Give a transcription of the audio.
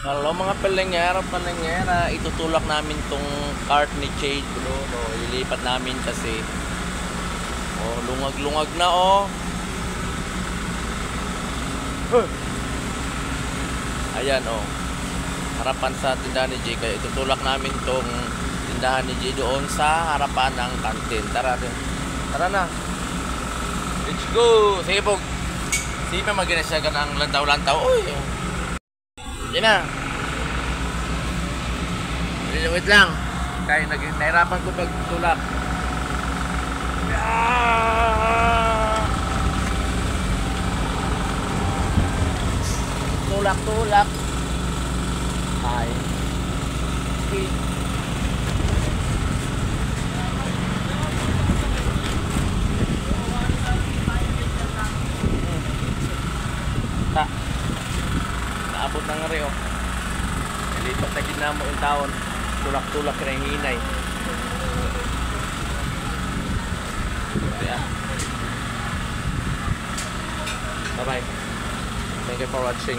Hello mga palengera, itutulak namin tong cart ni Jade bro, no, ilipat namin kasi lungag-lungag na Ayan harapan sa tindahan ni Jade, kaya itutulak namin tong tindahan ni Jade doon sa harapan ng kantin. Tara na. Let's go. Sige po. Sige pa mag-inasyagan ang lantaw-lantaw. Uy. Yan na. Wait lang. Kaya nahirapan ko pagtulak. Tulak. Ay. Okay. Naabot ng rin nalipat na ginamo yung taon, tulak-tulak na yung hinay. Bye bye, thank you for watching.